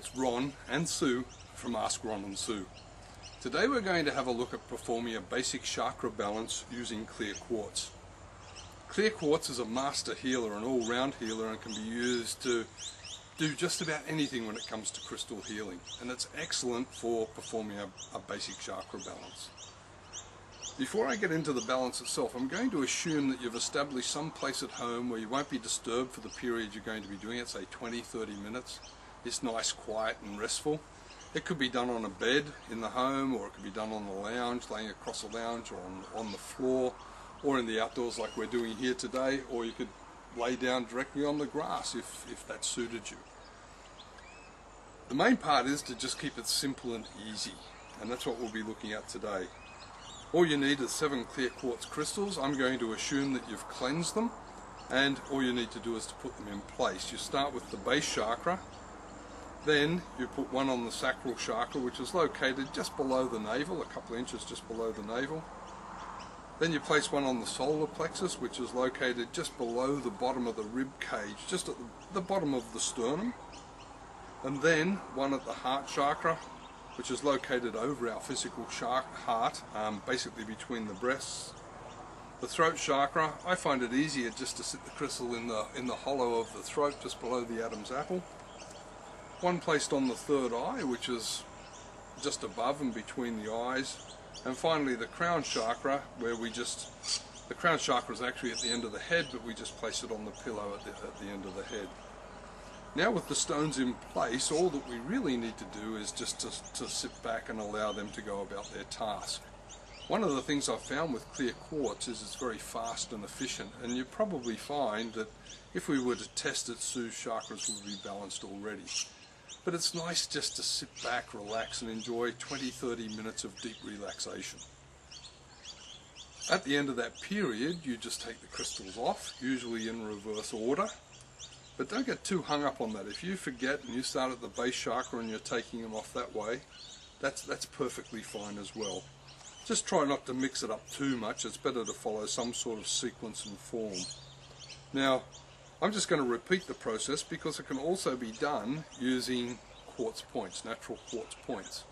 it's Ron and Sue from Ask Ron and Sue. Today we're going to have a look at performing a basic chakra balance using Clear Quartz. Clear Quartz is a master healer, an all-round healer, and can be used to do just about anything when it comes to crystal healing, and it's excellent for performing a basic chakra balance. Before I get into the balance itself, I'm going to assume that you've established some place at home where you won't be disturbed for the period you're going to be doing it, say 20-30 minutes. It's nice, quiet and restful. It could be done on a bed in the home, or it could be done on the lounge, laying across a lounge, or on the floor, or in the outdoors like we're doing here today, or you could lay down directly on the grass if that suited you. The main part is to just keep it simple and easy, and that's what we'll be looking at today. All you need is 7 clear quartz crystals. I'm going to assume that you've cleansed them, and all you need to do is to put them in place. You start with the base chakra, then you put one on the sacral chakra, which is located just below the navel, a couple of inches just below the navel. Then you place one on the solar plexus, which is located just below the bottom of the rib cage, just at the bottom of the sternum. And then one at the heart chakra, which is located over our physical heart, basically between the breasts. The throat chakra, I find it easier just to sit the crystal in the hollow of the throat, just below the Adam's apple. One placed on the third eye, which is just above and between the eyes. And finally the crown chakra, where the crown chakra is actually at the end of the head, but we just place it on the pillow at the end of the head. Now with the stones in place, all that we really need to do is just to sit back and allow them to go about their task. One of the things I've found with Clear Quartz is it's very fast and efficient, and you probably find that if we were to test it, Sue's chakras would be balanced already. But it's nice just to sit back, relax and enjoy 20-30 minutes of deep relaxation. At the end of that period, you just take the crystals off, usually in reverse order. But don't get too hung up on that. If you forget and you start at the base chakra and you're taking them off that way, that's perfectly fine as well. Just try not to mix it up too much. It's better to follow some sort of sequence and form. Now, I'm just going to repeat the process because it can also be done using quartz points, natural quartz points.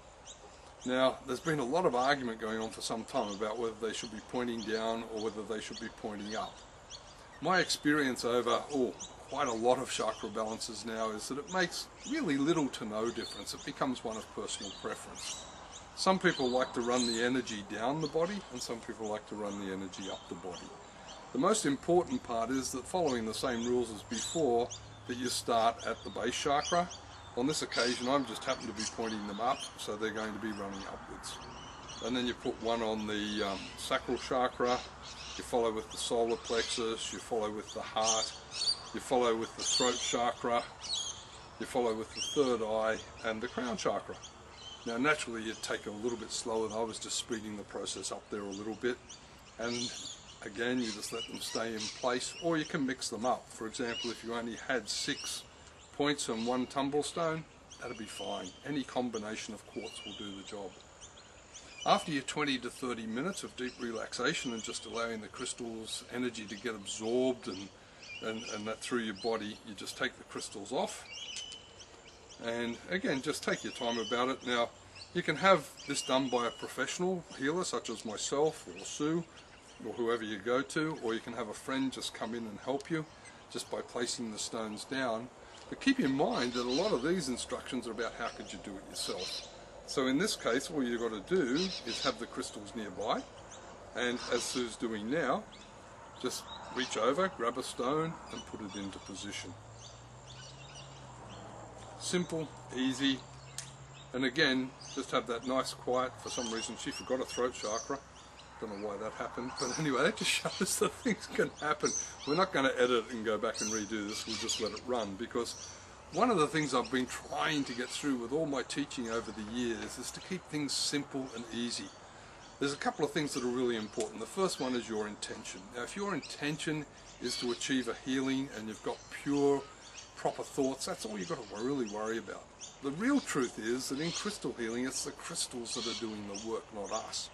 Now, there's been a lot of argument going on for some time about whether they should be pointing down or whether they should be pointing up. My experience over quite a lot of chakra balances now is that it makes really little to no difference. It becomes one of personal preference. Some people like to run the energy down the body, and some people like to run the energy up the body. The most important part is that, following the same rules as before, that you start at the base chakra. On this occasion I'm just happen to be pointing them up, so they're going to be running upwards. And then you put one on the sacral chakra, you follow with the solar plexus, you follow with the heart, you follow with the throat chakra, you follow with the third eye and the crown chakra. Now naturally you'd take it a little bit slower. I was just speeding the process up there a little bit, and again you just let them stay in place, or you can mix them up. For example, if you only had 6 points and 1 tumble stone, that'd be fine. Any combination of quartz will do the job. After your 20 to 30 minutes of deep relaxation and just allowing the crystal's energy to get absorbed and that through your body, you just take the crystals off. And again, just take your time about it. Now, you can have this done by a professional healer such as myself or Sue or whoever you go to, or you can have a friend just come in and help you just by placing the stones down. But keep in mind that a lot of these instructions are about how could you do it yourself. So in this case, all you've got to do is have the crystals nearby, and as Sue's doing now, just reach over, grab a stone and put it into position. Simple, easy, and again, just have that nice quiet. For some reason she forgot a throat chakra. Don't know why that happened, but anyway, that just shows that things can happen. We're not going to edit and go back and redo this, we'll just let it run, because one of the things I've been trying to get through with all my teaching over the years is to keep things simple and easy. There's a couple of things that are really important. The first one is your intention. Now, if your intention is to achieve a healing and you've got pure, proper thoughts, that's all you've got to really worry about. The real truth is that in crystal healing, it's the crystals that are doing the work, not us.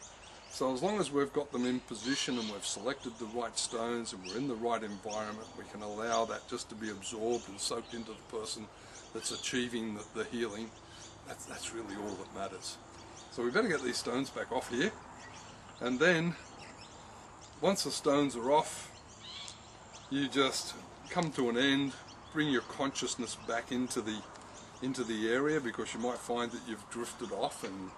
So as long as we've got them in position and we've selected the right stones and we're in the right environment, we can allow that just to be absorbed and soaked into the person that's achieving the healing, that's really all that matters. So we better get these stones back off here, and then once the stones are off, you just come to an end, bring your consciousness back into the area, because you might find that you've drifted off, and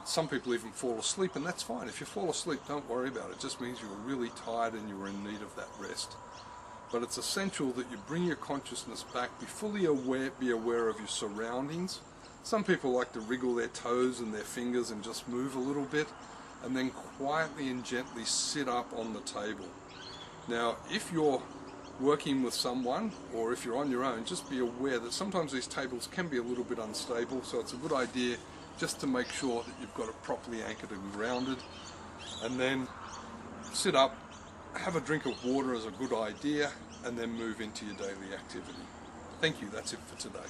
some people even fall asleep, and that's fine. If you fall asleep, don't worry about it. It just means you were really tired and you were in need of that rest. But it's essential that you bring your consciousness back, be fully aware, be aware of your surroundings. Some people like to wriggle their toes and their fingers and just move a little bit, and then quietly and gently sit up on the table. Now, if you're working with someone, or if you're on your own, just be aware that sometimes these tables can be a little bit unstable, so it's a good idea just to make sure that you've got it properly anchored and grounded. And then sit up, have a drink of water is a good idea, and then move into your daily activity. Thank you, that's it for today.